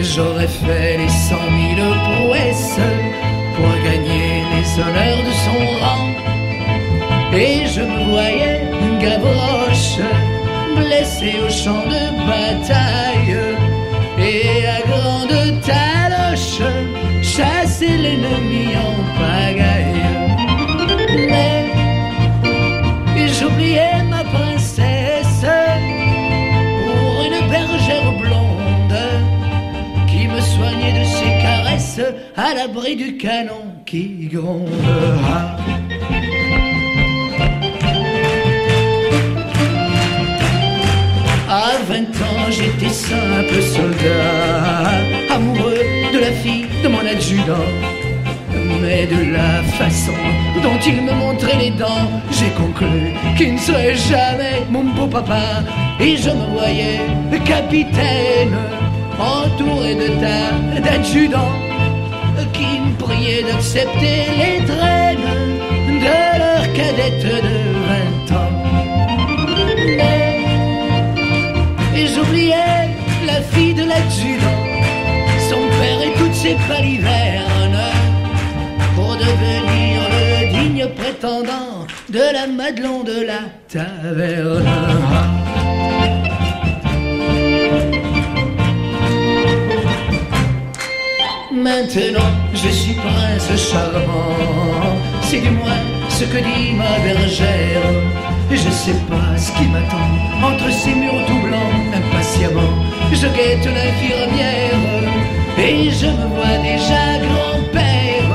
J'aurais fait les 100 000 prouesses pour gagner les honneurs de son rang. Et je me voyais Gavroche, blessé au champ de bataille, et à grande taloche, chasser l'ennemi en pagaille. Mais j'oubliais ma princesse pour une bergère blonde qui me soignait de ses caresses à l'abri du canon qui gronde. À 20 ans, j'étais simple soldat, amoureux de la fille de mon adjudant. Mais de la façon dont il me montrait les dents, j'ai conclu qu'il ne serait jamais mon beau papa. Et je me voyais capitaine, entouré de tas d'adjudants qui me priaient d'accepter les traînes de leur cadette de 20 ans. Et j'oubliais la fille de l'adjudant, son père et toutes ses balivernes, pour devenir le digne prétendant de la Madelon de la taverne. Maintenant je suis prince charmant, c'est du moins ce que dit ma bergère. Et je sais pas ce qui m'attend entre ces murs tout blancs. Impatiemment je guette l'infirmière et je me vois déjà grand-père,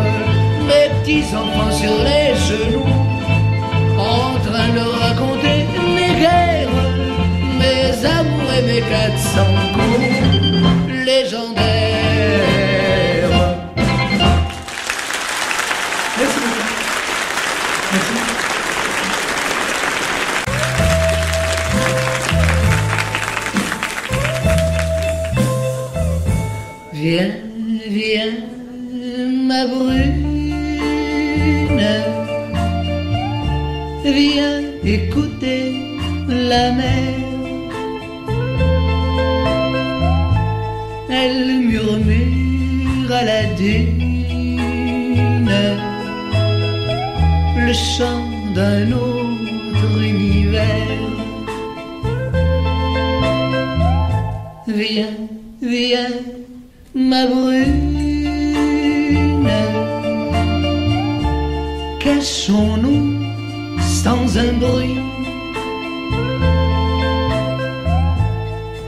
mes petits-enfants sur les genoux, en train de raconter mes guerres, mes amours et mes 400 coups légendaires. Merci beaucoup. Merci. Viens, viens, ma brune, viens écouter la mer. Elle murmure à la dune le chant d'un autre univers. Viens, viens, ma brune, cachons-nous sans un bruit,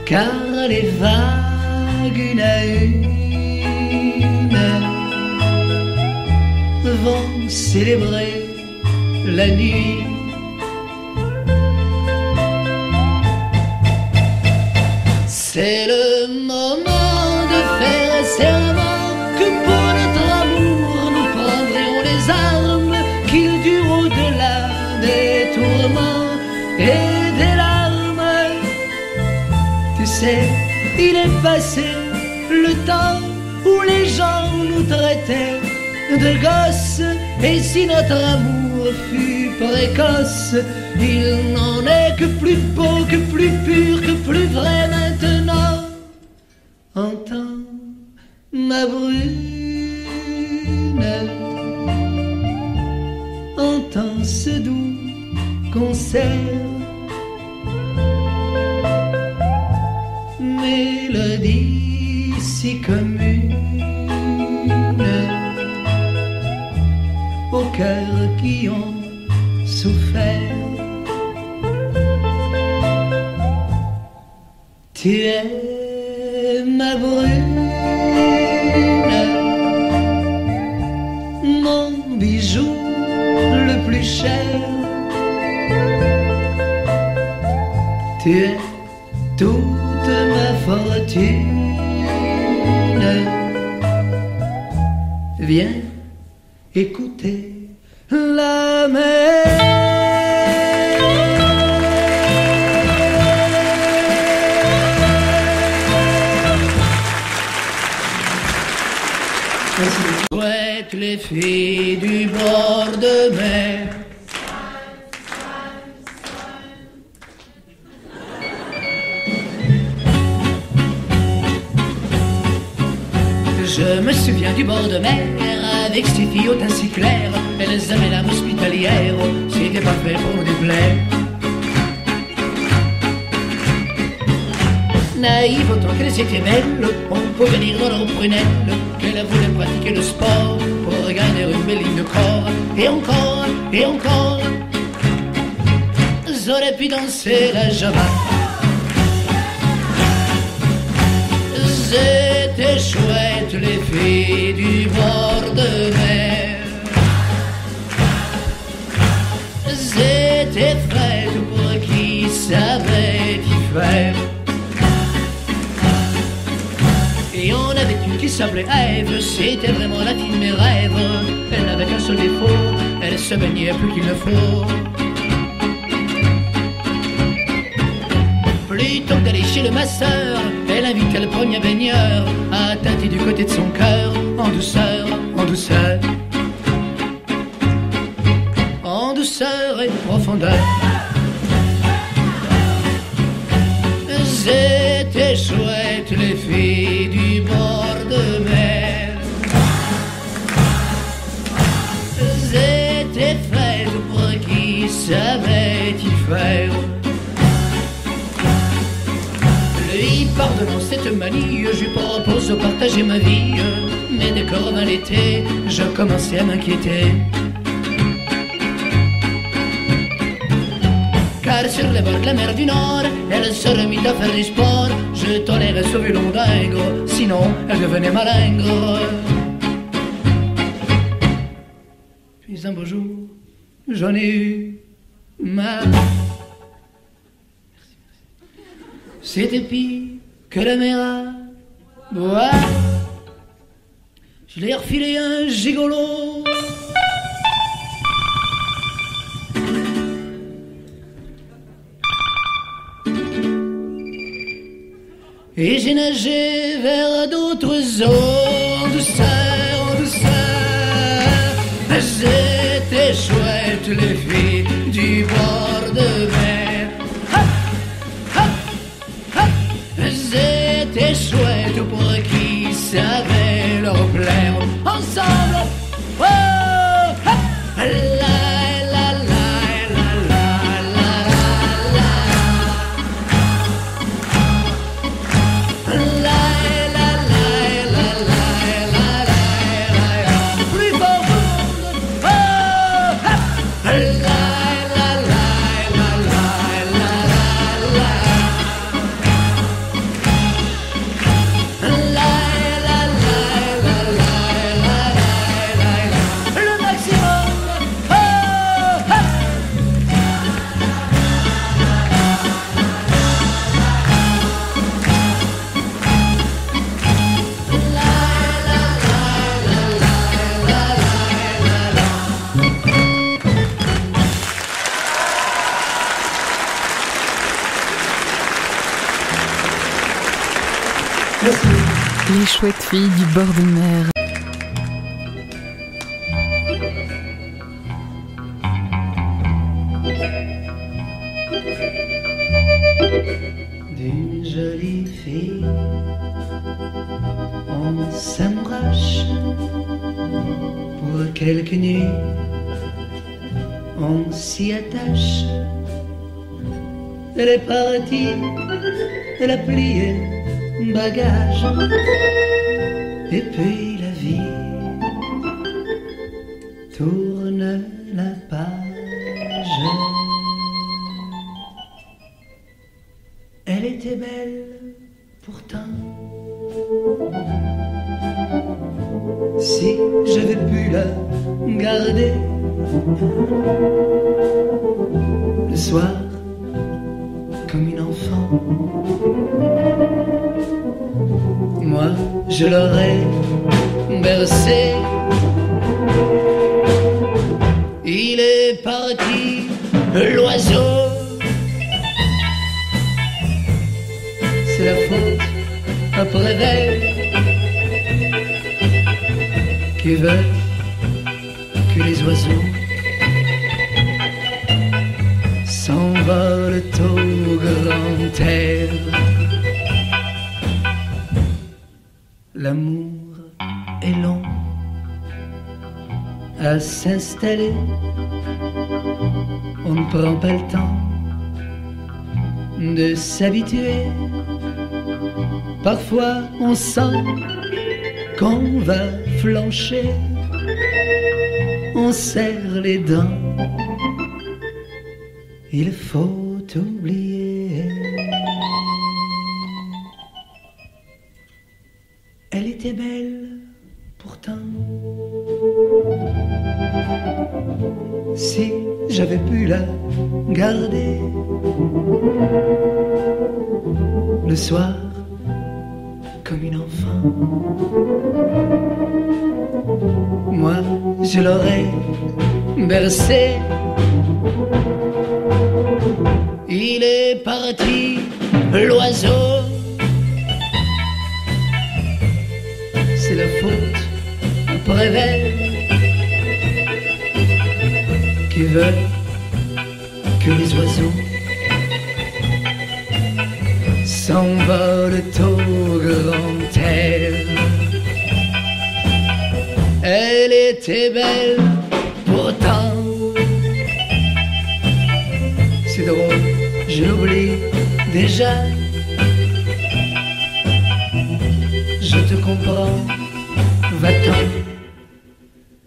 car les vagues une à une vont célébrer la nuit. C'est le moment de faire serment que pour notre amour nous prendrions les armes, qu'il dure au-delà des tourments et des larmes. Tu sais, il est passé le temps où les gens nous traitaient de gosses, et si notre amour fut précoce, il n'en est que plus beau, que plus pur, que plus vrai maintenant. Entends, ma brune, entends ce doux concert, mélodie si commune aux cœurs qui ont souffert. Tu es ma brune, mon bijou le plus cher. Tu es toute ma fortune. Viens écouter la mer. Souhaite les filles du bord de mer. Je me souviens du bord de mer, avec ces filles au teint si clair. Elles avaient l'âme hospitalière, c'était pas fait pour nous déplaire. Naïve autant qu'elles étaient belles, on pouvait lire dans leurs prunelles qu'elles voulaient pratiquer le sport pour regagner une belle ligne de corps. Et encore, et encore, j'aurais pu danser la java. C'était chouette les filles du bord de mer. C'était faites pour qui savait y faire. Et on avait une qui s'appelait Ève, c'était vraiment la fille de mes rêves. Elle n'avait qu'un seul défaut, elle se baignait plus qu'il ne faut. Plutôt que d'aller chez le masseur, elle invitait le premier baigneur à tâter du côté de son cœur, en douceur, en douceur. En douceur et profondeur. C'était chouette les filles du bord de mer. C'était faites pour qui savait y faire. Lui pardonnant cette manie, je lui propose de partager ma vie. Mais dès que revint l'été, je commençais à m'inquiéter. Car sur les bords de la mer du Nord, elle se remit à faire du sport. Je tolérais ce violon dingue, sinon elle devenait malingre. Puis un beau jour, j'en ai eu marre. C'était pire que la mer à boire. Je l'ai refilé un gigolo. Et j'ai nagé vers d'autres eaux, en douceur, en douceur. C'était chouette les filles du bord de mer. Hop, hop, hop. C'était chouette pour qui savait leur plaire. Ensemble, oh, hop, la la la la la la la. Les chouettes filles du bord de mer. D'une jolie fille, on s'amourache pour quelques nuits, on s'y attache. Elle est partie, elle a plié bagage, et puis la vie tourne la page. Elle était belle pourtant. Si j'avais pu la garder le soir comme une enfant, moi je l'aurais bercé. Il est parti l'oiseau, c'est la faute après elle qui veut que les oiseaux s'envolent au grand air. L'amour à s'installer. On ne prend pas le temps de s'habituer. Parfois on sent qu'on va flancher. On serre les dents. Il faut oublier. Elle était belle pourtant. Si j'avais pu la garder le soir comme une enfant, moi je l'aurais bercée. Il est parti, l'oiseau. C'est la faute du prévert qui veut que les oiseaux s'envolent au grand air. Elle était belle pourtant. C'est drôle, je l'oublie déjà. Je te comprends, va-t'en,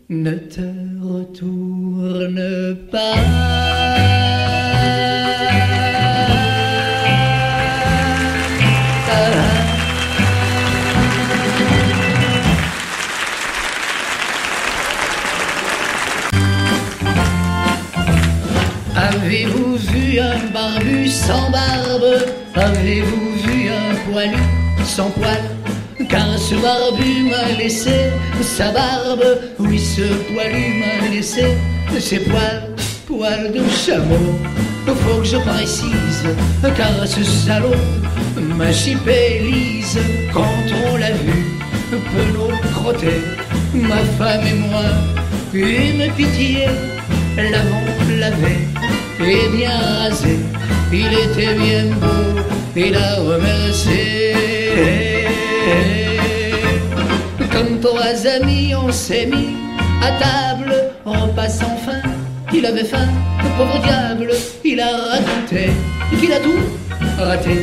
ne te retourne pas. Avez-vous vu un barbu sans barbe? Avez-vous vu un poilu sans poil? Car ce barbu m'a laissé sa barbe. Oui, ce poilu m'a laissé ses poils, poils de chameau. Faut que je précise, car ce salaud m'a chipé lise. Quand on l'a vu, penaud crotté, ma femme et moi, une pitié, l'avons lavé et bien rasé. Il était bien beau, il a remercié. Comme trois amis, on s'est mis à table, repas sans fin. Il avait faim, le pauvre diable. Il a raconté qu'il a tout raté.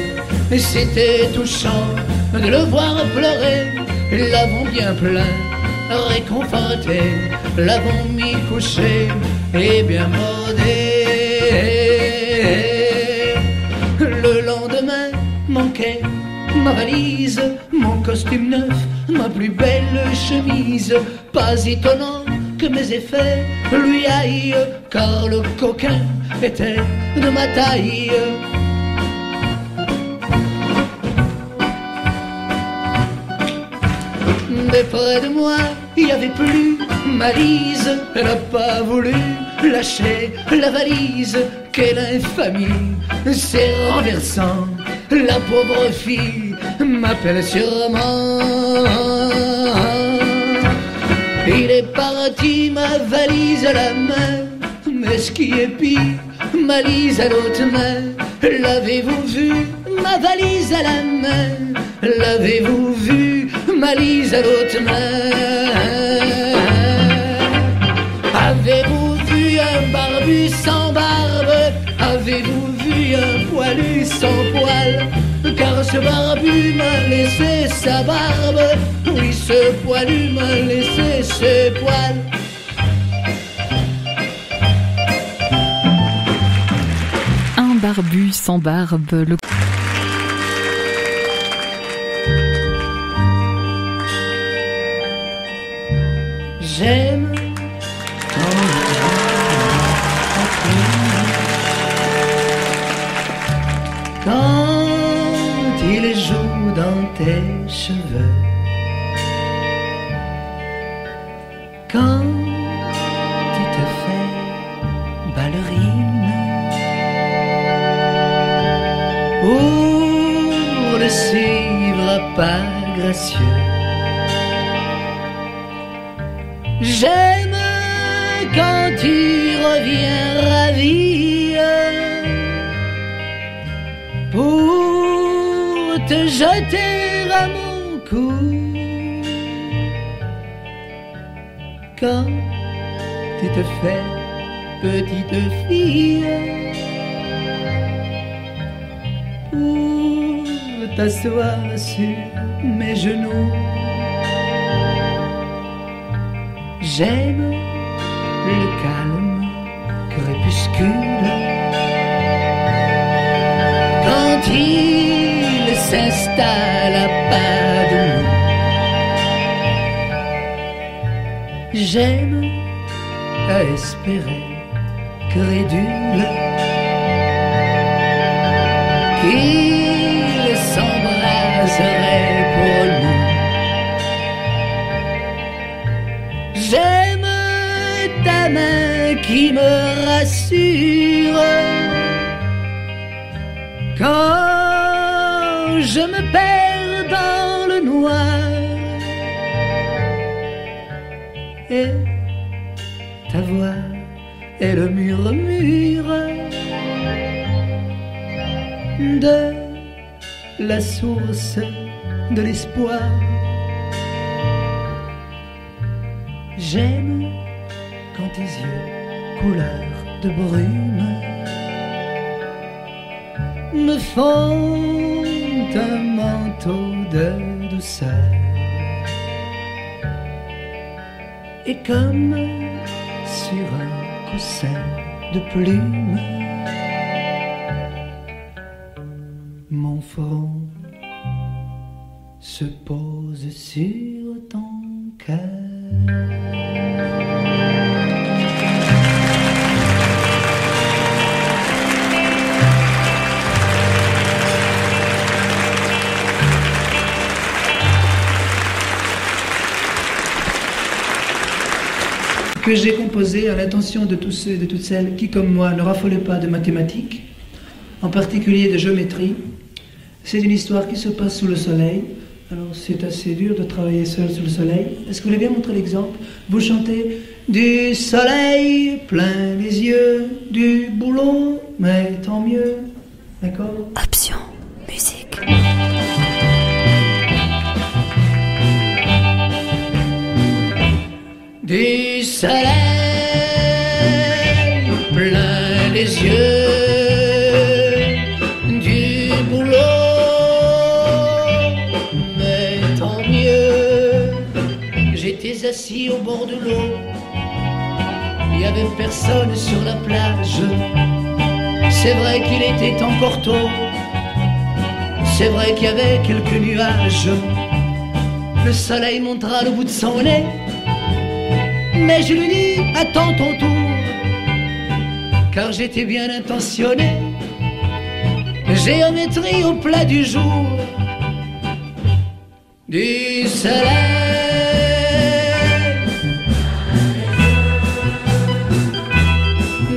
Et c'était touchant de le voir pleurer. L'avons bien plein, réconforté. L'avons mis couché et bien modé. Le lendemain manquait ma valise, mon costume neuf, ma plus belle chemise. Pas étonnant que mes effets lui aillent, car le coquin était de ma taille. Mais près de moi, il n'y avait plus ma Lise. Elle n'a pas voulu lâcher la valise. Quelle infamie, c'est renversant. La pauvre fille m'appelle sûrement. Il est parti, ma valise à la main. Mais ce qui est pire, ma Lise à l'autre main. L'avez-vous vu, ma valise à la main? L'avez-vous vu, ma Lise à l'autre main? Avez-vous vu un barbu sans barbe? Avez-vous vu un poilu sans poil? Car ce barbu m'a laissé sa barbe. Oui, ce poilu m'a laissé ses poils. Un barbu sans barbe. J'aime quand il joue dans tes cheveux, quand tu te fais ballerine, pour le suivre à pas gracieux. J'aime quand tu reviens ravi pour te jeter à mon cou. Quand tu te fais petite fille pour t'asseoir sur mes genoux. J'aime le calme crépuscule quand il s'installe à pas de nous. J'aime à espérer, crédule, qu'il s'embraserait pour nous. J'aime ta main qui me rassure quand je me perds dans le noir. Et ta voix est le murmure de la source de l'espoir. J'aime quand tes yeux, couleur de brume, me font un manteau de douceur. Et comme sur un coussin de plumes, mon front se pose sur ton cœur. Que j'ai composé à l'attention de tous ceux et de toutes celles qui, comme moi, ne raffolaient pas de mathématiques, en particulier de géométrie. C'est une histoire qui se passe sous le soleil. Alors c'est assez dur de travailler seul sous le soleil. Est-ce que vous voulez bien montrer l'exemple? Vous chantez du soleil plein les yeux, du boulot, mais tant mieux. D'accord? Option musique. Du soleil plein les yeux, du boulot, mais tant mieux. J'étais assis au bord de l'eau, il n'y avait personne sur la plage. C'est vrai qu'il était encore tôt, c'est vrai qu'il y avait quelques nuages. Le soleil montra le bout de son nez, mais je lui dis, attends ton tour, car j'étais bien intentionné. Géométrie au plat du jour, du soleil,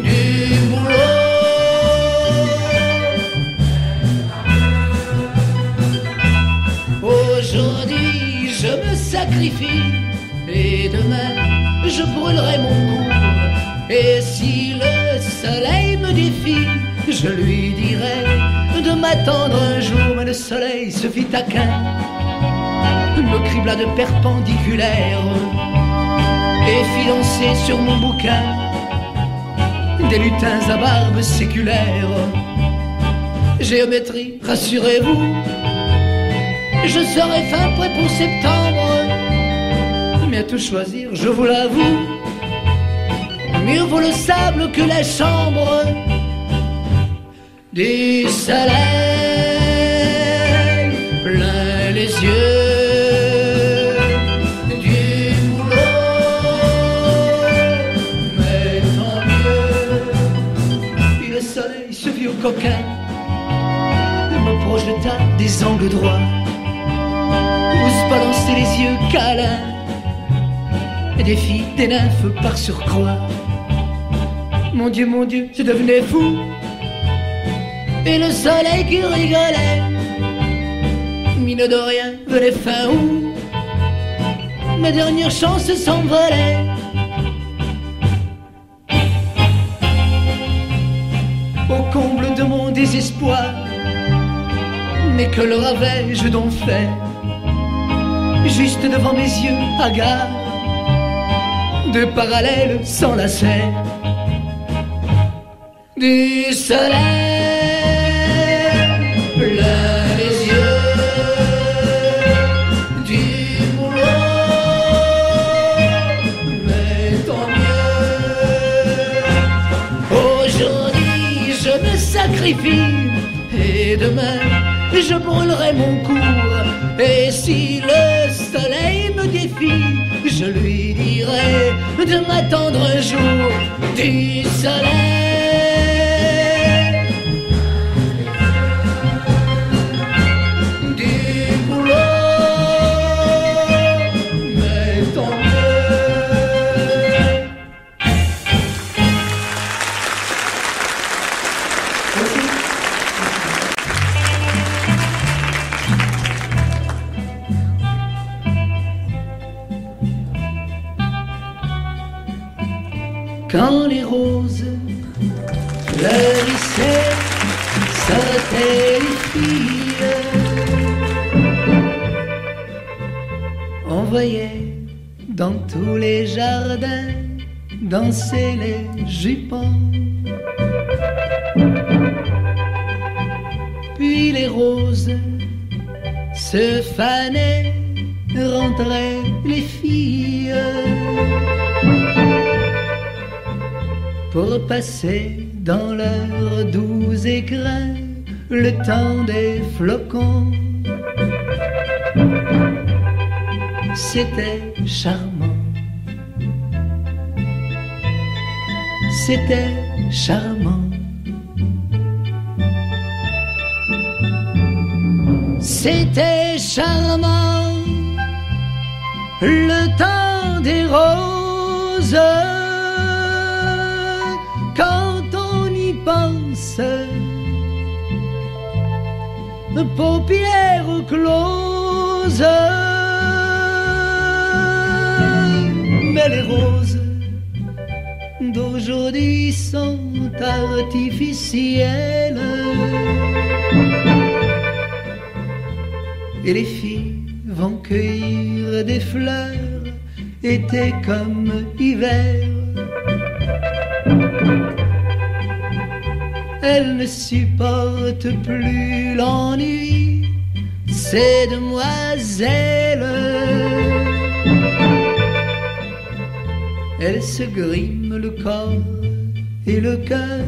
du boulot. Aujourd'hui, je me sacrifie, et demain, je brûlerai mon cours. Et si le soleil me défie, je lui dirai de m'attendre un jour. Mais le soleil se fit taquin, me cribla de perpendiculaire et fit lancer sur mon bouquin des lutins à barbe séculaire. Géométrie, rassurez-vous, je serai fin prêt pour septembre. Mais à tout choisir, je vous l'avoue, mieux vaut le sable que la chambre. Du soleil plein les yeux, du boulot, mais tant mieux. Puis le soleil se vit au coquin, me projeta des angles droits où se balancer les yeux câlins et des filles, des nymphes par surcroît. Mon Dieu, je devenais fou. Et le soleil qui rigolait, mine de rien, venait fin août. Mes dernières chances s'envolaient. Au comble de mon désespoir, mais que leur avais-je donc fait? Juste devant mes yeux hagards, de parallèles s'enlaçaient. Du soleil plein les yeux, du boulot, mais tant mieux. Aujourd'hui je me sacrifie et demain je brûlerai mon cours. Et si le soleil me défie, je lui dirai de m'attendre un jour. Du soleil quand les roses fleurissaient, sautaient les filles. On voyait dans tous les jardins danser les jupons. Puis les roses se fanaient, rentraient les filles pour passer dans leurs doux écrins le temps des flocons. C'était charmant, c'était charmant. C'était charmant, le temps des roses. Quand on y pense, paupières closes. Mais les roses d'aujourd'hui sont artificielles. Et les filles vont cueillir des fleurs, été comme hiver. Elles ne supportent plus l'ennui, ces demoiselles. Elles se griment le corps et le cœur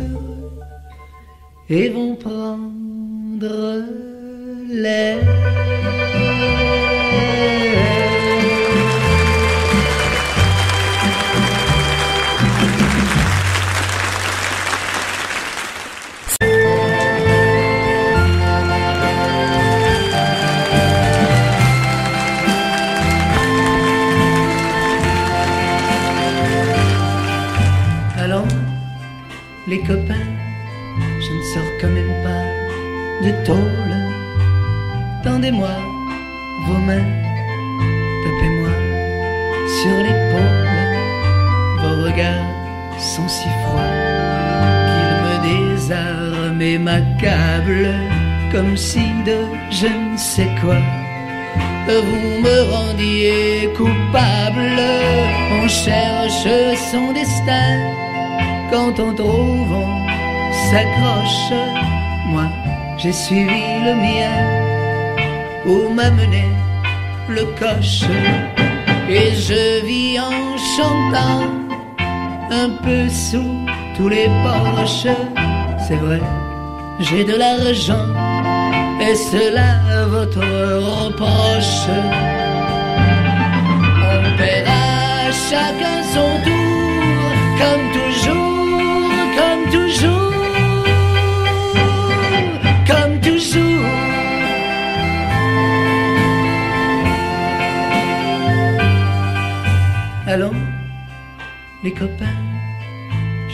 et vont prendre l'air. Les copains, je ne sors quand même pas de tôle. Tendez-moi vos mains, tapez-moi sur l'épaule. Vos regards sont si froids qu'ils me désarment et m'accablent, comme si de je ne sais quoi vous me rendiez coupable. On cherche son destin, quand on trouve, on s'accroche. Moi, j'ai suivi le mien, où m'a mené le coche. Et je vis en chantant, un peu sous tous les porches. C'est vrai, j'ai de l'argent, et cela votre reproche. On paiera chacun son tour, comme toujours. Comme toujours, comme toujours. Allons, les copains,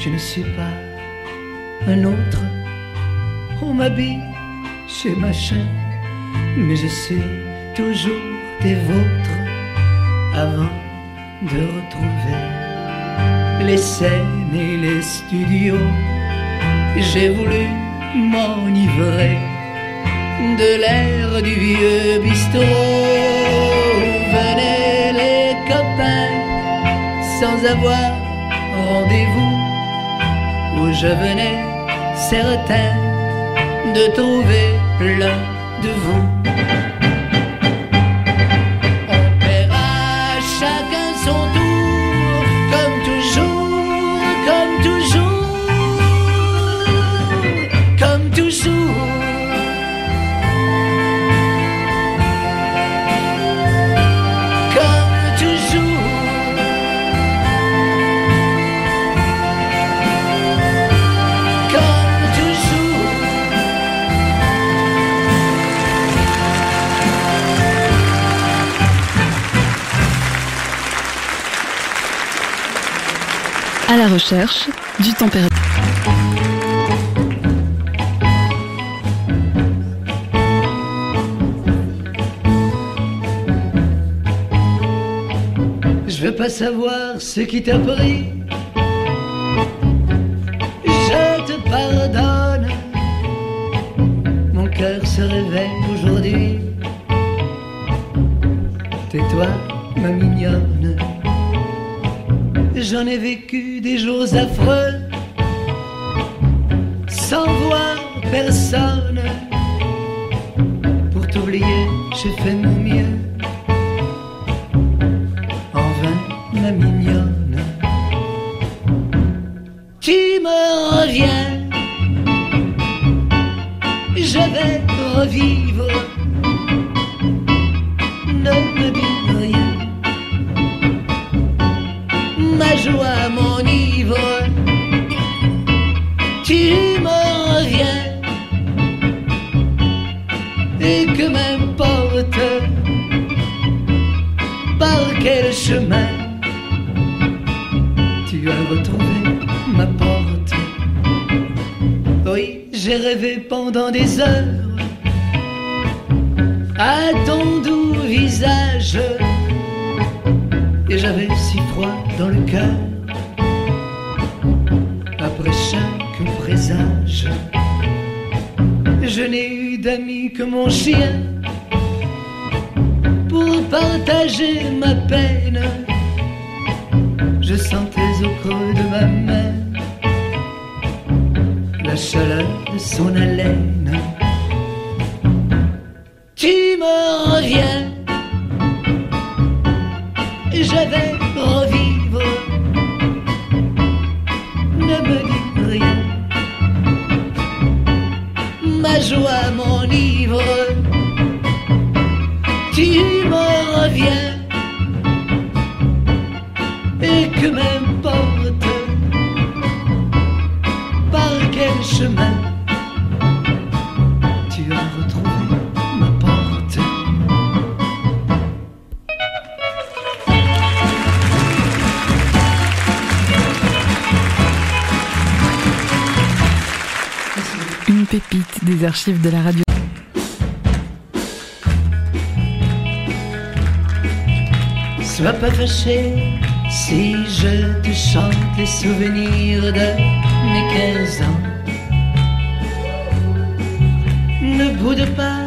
je ne suis pas un autre. On m'habille chez machin, mais je suis toujours des vôtres. Avant de retrouver les scènes et les studios, j'ai voulu m'enivrer de l'air du vieux bistrot. Venez les copains, sans avoir rendez-vous où je venais certain de trouver l'un de vous. On paiera chacun son tour, comme toujours, comme toujours, comme toujours. À la recherche du tempérament. Je veux pas savoir ce qui t'a pris, je te pardonne. Mon cœur se réveille aujourd'hui. Tais-toi, ma mignonne. J'en ai vécu des jours affreux, sans voir personne. Pour t'oublier, j'ai fait mon mieux. En vain, ma mignonne. Tu me reviens, je vais revivre. Ne me dis rien. Ma joie m'enivre, tu me reviens, et que m'importe par quel chemin tu as retrouvé ma porte. Oui, j'ai rêvé pendant des heures à ton doux visage, et j'avais si froid dans le cœur. Après chaque présage, je n'ai eu d'amis que mon chien pour partager ma peine. Je sentais au creux de ma main la chaleur de son haleine. Tu me reviens, je vais revivre. Ne me dis rien. Ma joie m'enivre. Tu me reviens, et que m'importe par quel chemin tu as retrouvé ma porte. Une pépite des archives de la radio. Sois pas fâché si je te chante les souvenirs de mes 15 ans. Ne boude pas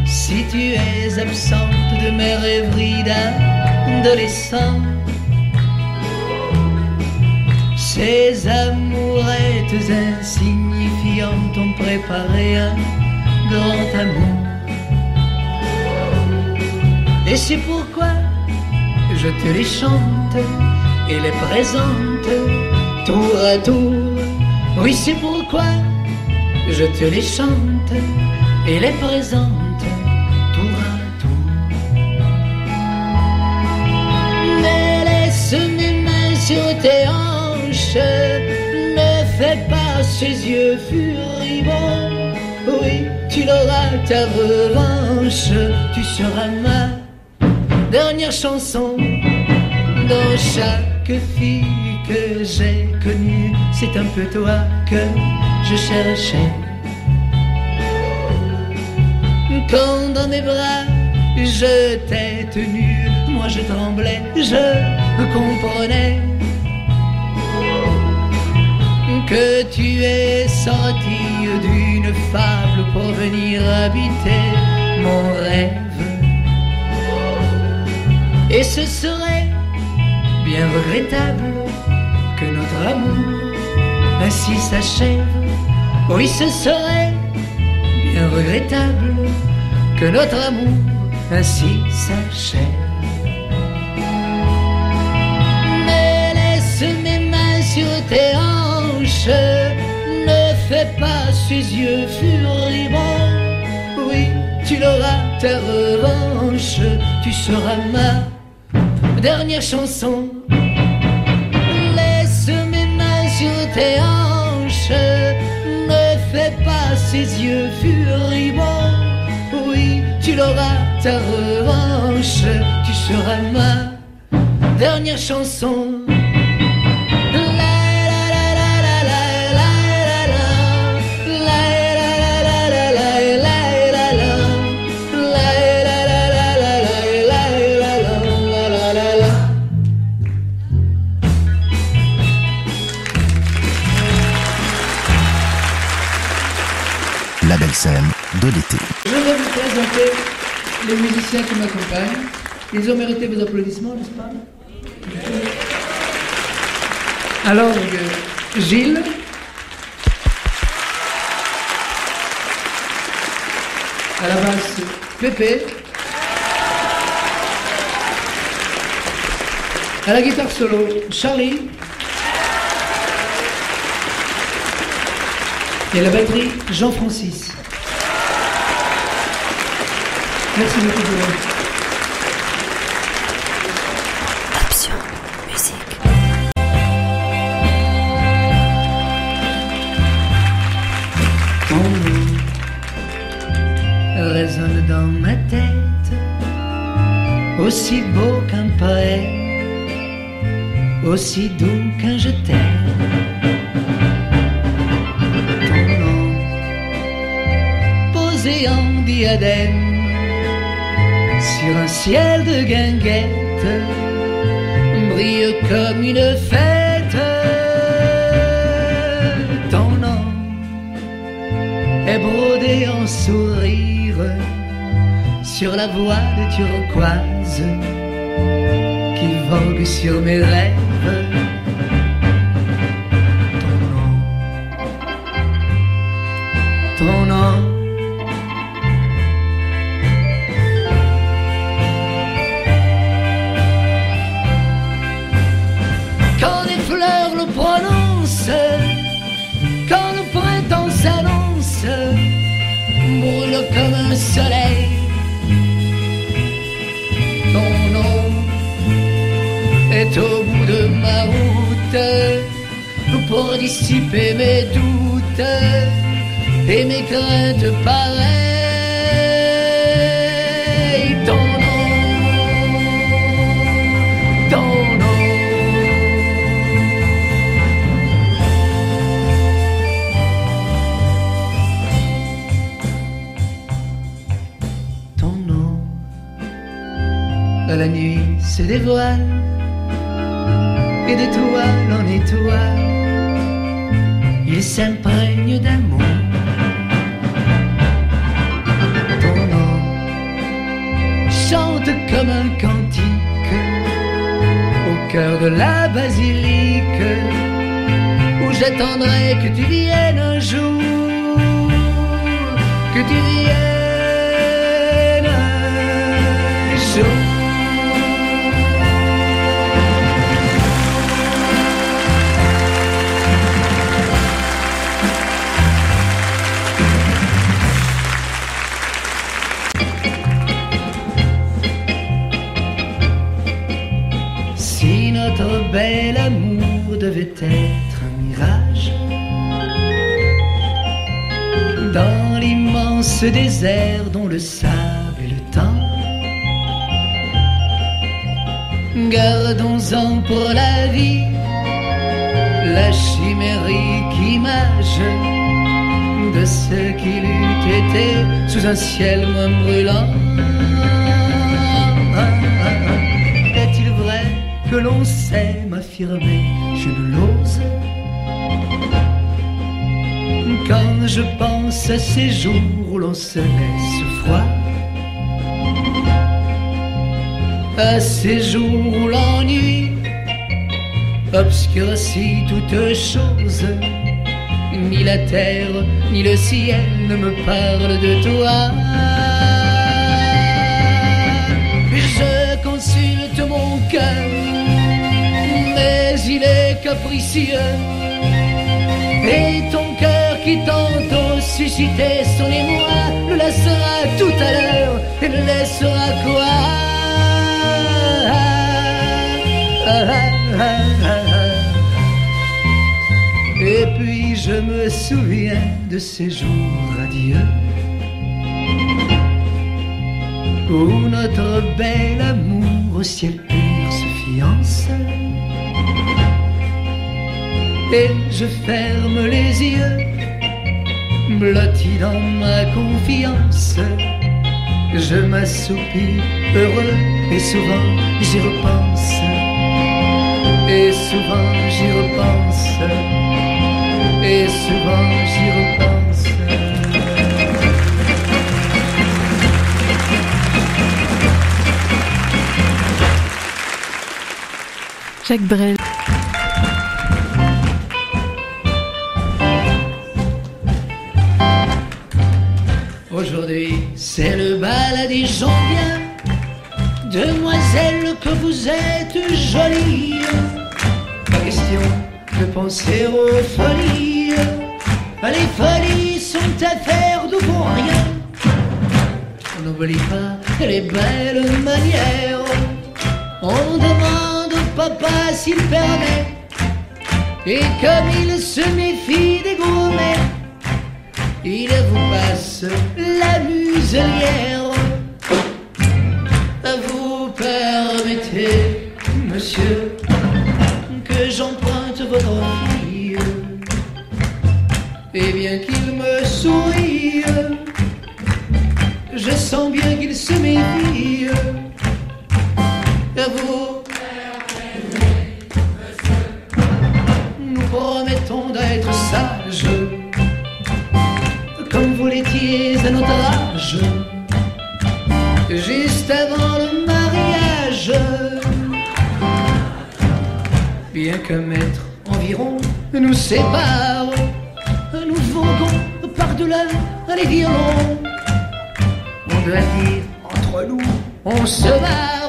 si tu es absente de mes rêveries d'adolescent. Ces amourettes insignifiantes ont préparé un grand amour. Et c'est pourquoi je te les chante et les présente tour à tour. Oui, c'est pourquoi je te les chante et les présente tour à tour. Mais laisse mes mains sur tes hanches, ne fais pas ces yeux furibonds. Oui, tu l'auras ta revanche, tu seras ma dernière chanson. Dans chaque fille que j'ai connue, c'est un peu toi que je cherchais. Quand dans mes bras je t'ai tenu, moi je tremblais, je comprenais que tu es sorti d'une fable pour venir habiter mon rêve. Et ce serait bien bien regrettable que notre amour ainsi s'achève. Oui, ce serait bien regrettable que notre amour ainsi s'achève. Mais laisse mes mains sur tes hanches, ne fais pas ses yeux furibonds. Oui, tu l'auras ta revanche, tu seras ma dernière chanson. Laisse mes mains sur tes hanches, ne fais pas ses yeux furibonds. Oui, tu l'auras ta revanche, tu seras ma dernière chanson. La belle scène de l'été. Je vais vous présenter les musiciens qui m'accompagnent. Ils ont mérité vos applaudissements, n'est-ce pas? Alors, Gilles. À la basse, Pépé. À la guitare solo, Charlie. Et à la batterie, Jean-Francis. Merci beaucoup pour vous. Option musique. Ton nom résonne dans ma tête, aussi beau qu'un poème, aussi doux qu'un je t'aime. Ton nom posé en diadème sur un ciel de guinguette brille comme une fête. Ton nom est brodé en sourire sur la voie de turquoise qui vogue sur mes rêves. Ton nom, quand les fleurs le prononcent, quand le printemps s'annonce, brûle comme un soleil. Ton nom est au bout de ma route pour dissiper mes doutes et mes craintes pareilles. Ton nom, ton nom. Ton nom, à la nuit se dévoile et d'étoile en étoile il s'imprègne d'amour. Ton nom chante comme un cantique au cœur de la basilique où j'attendrai que tu viennes un jour, que tu viennes un jour. Notre bel amour devait être un mirage dans l'immense désert dont le sable est le temps. Gardons-en pour la vie la chimérique image de ce qu'il eût été sous un ciel moins brûlant. Est-il vrai que l'on s'aime affirmer, je ne l'ose. Quand je pense à ces jours où l'on se laisse froid, à ces jours où l'ennui obscurcit toute chose. Ni la terre, ni le ciel ne me parlent de toi. Je consulte mon cœur, mais il est capricieux. Et ton cœur qui tantôt suscitait son émoi le laissera tout à l'heure et le laissera quoi? Et puis je me souviens de ces jours radieux où notre bel amour au ciel pur se fiance. Et je ferme les yeux, blotti dans ma confiance. Je m'assoupis heureux et souvent j'y repense. Et souvent j'y repense. Et souvent j'y repense. Jacques Brel. Aujourd'hui, c'est le bal des gens bien. Demoiselle, que vous êtes jolie. Pas question de penser aux folies. Les folies sont affaires de bon rien. On n'oublie pas les belles manières. On demande au papa s'il permet. Et comme il se méfie des gourmets, il vous passe la muselière. Vous permettez, monsieur, que j'emprunte votre fille. Et bien qu'il me sourie, je sens bien qu'il se méfie. Vous permettez, monsieur, nous promettons d'être sages, comme vous l'étiez à notre âge, juste avant le mariage. Bien qu'un mètre environ nous sépare, nous voguons par-delà les violons. On doit dire entre nous, on se barre.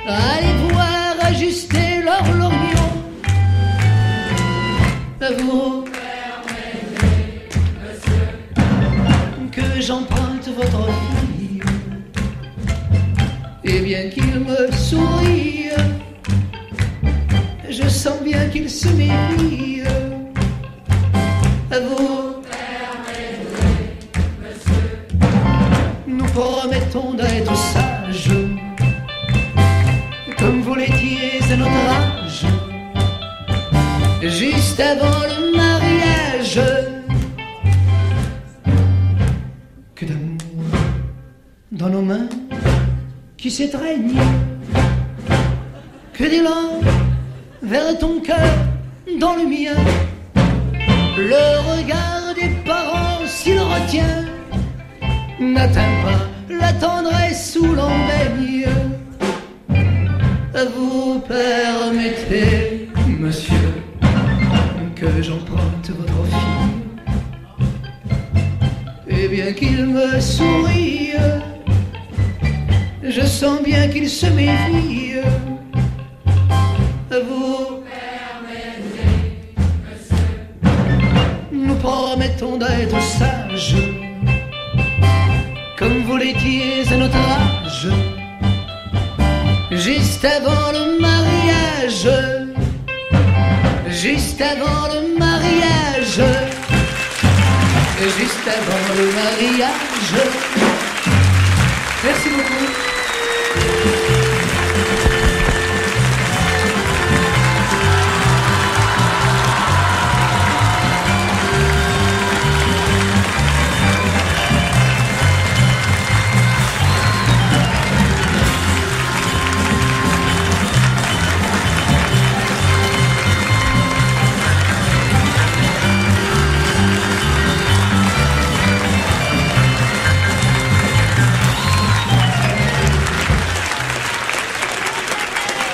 Allez voir ajuster leur lorgnon. Vous que j'emprunte votre fille. Et bien qu'il me sourie, je sens bien qu'il se méfie. Vous permettez, monsieur, nous promettons d'être sages, comme vous l'étiez à notre âge, juste avant le mariage. Que d'amour dans nos mains qui s'étreignent, que d'élan vers ton cœur dans le mien. Le regard des parents, s'il retient, n'atteint pas la tendresse sous l'embaigne. Vous permettez, monsieur, que j'emprunte votre fille. Et bien qu'il me sourie, je sens bien qu'il se méfie. Vous permettez, monsieur, nous promettons d'être sages, comme vous l'étiez à notre âge, juste avant le mariage, juste avant le mariage, juste avant le mariage. Merci beaucoup.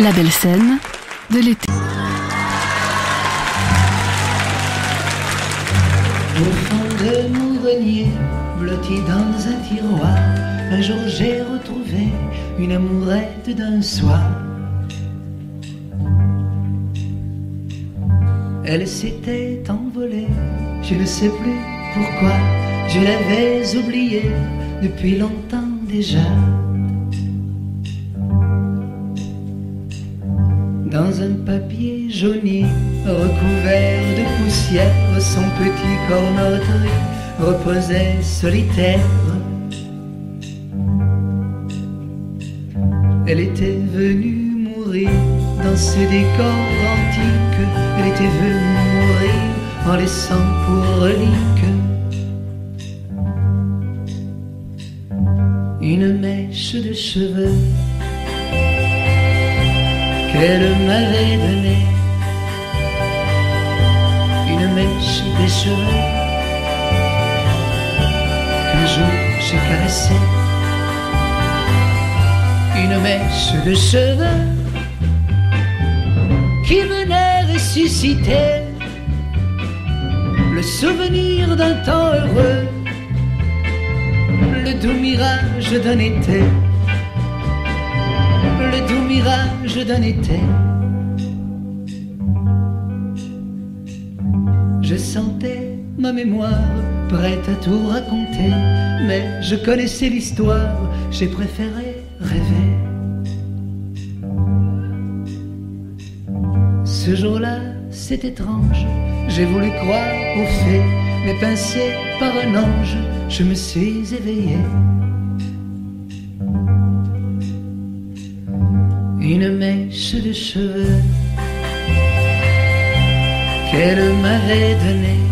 La belle scène de l'été. Au fond de mon grenier, blotti dans un tiroir, un jour j'ai retrouvé une amourette d'un soir. Elle s'était envolée, je ne sais plus pourquoi, je l'avais oubliée depuis longtemps déjà. Dans un papier jauni, recouvert de poussière, son petit corps meurtri reposait solitaire. Elle était venue mourir dans ce décor antique, elle était venue mourir en laissant pour relique une mèche de cheveux qu'elle m'avait donnée, une mèche des cheveux qu'un jour j'ai caressée, une mèche de cheveux qui venait ressusciter le souvenir d'un temps heureux, le doux mirage d'un été, le doux mirage d'un été. Je sentais ma mémoire prête à tout raconter, mais je connaissais l'histoire, j'ai préféré rêver. Ce jour-là, c'est étrange, j'ai voulu croire aux fées, mais pincé par un ange, je me suis éveillé. Une mèche de cheveux qu'elle m'avait donnée,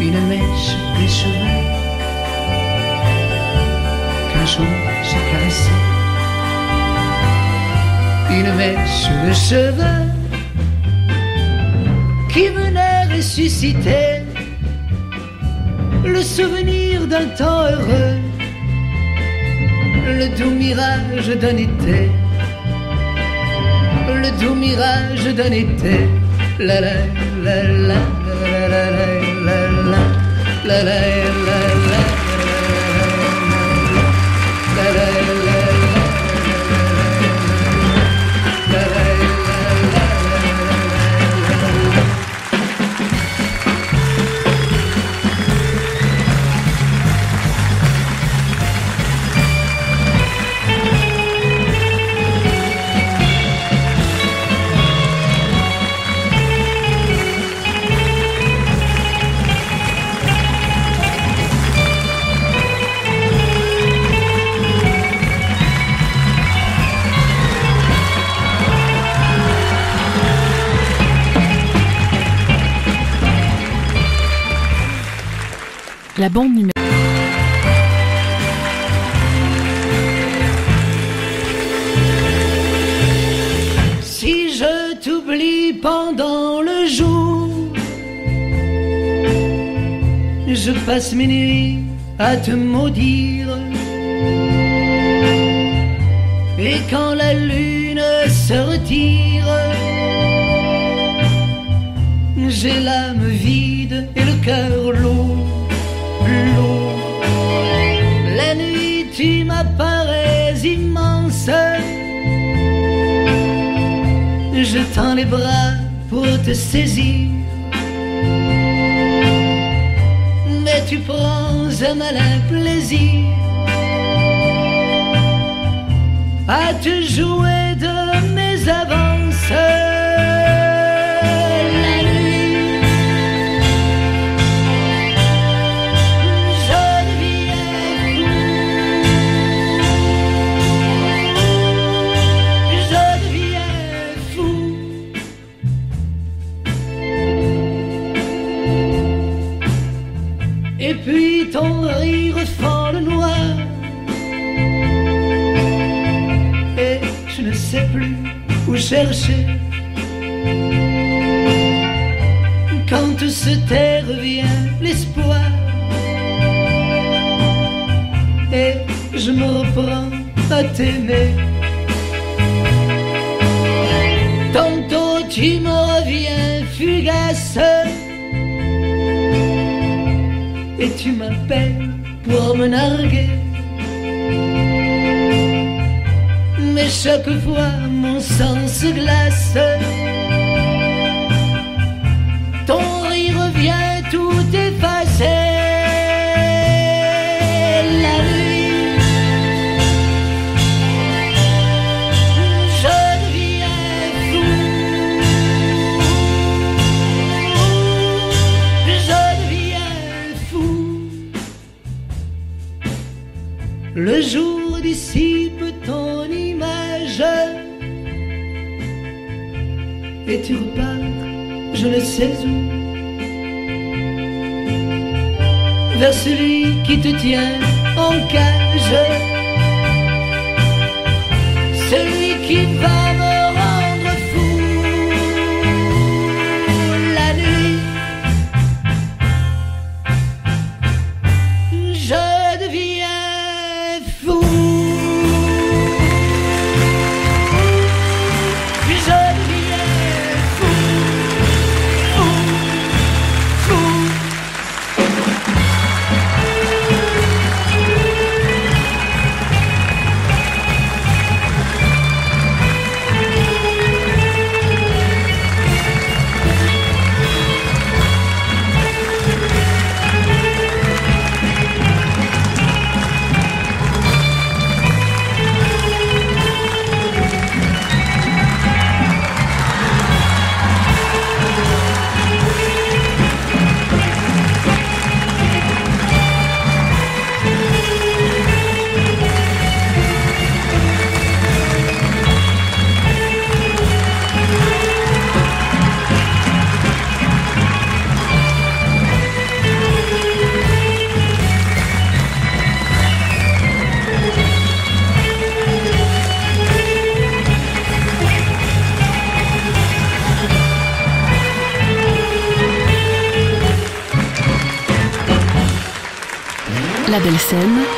une mèche des cheveux qu'un jour j'ai caressée, une mèche de cheveux qui venait ressusciter le souvenir d'un temps heureux, le doux mirage d'un été, le doux mirage d'un été. La la la la la la la la la la la la la la. La bande numéro. Si je t'oublie pendant le jour, je passe mes nuits à te maudire. Et quand la lune se retire, j'ai l'âme vide et le cœur lourd. La nuit tu m'apparais immense, je tends les bras pour te saisir, mais tu prends un malin plaisir à te jouer de mes avances. Et puis ton rire fend le noir, et je ne sais plus où chercher. Quand se tait revient l'espoir, et je me reprends à t'aimer. Tantôt tu me reviens fugace, et tu m'appelles pour me narguer. Mais chaque fois mon sang se glace, ton rire vient tout effacer. La nuit, je deviens fou, je deviens fou. Le jour dissipe ton image et tu repars, je ne sais où, vers celui qui te tient en cage, celui qui va me rendre fou. La nuit, je deviens fou. La belle scène.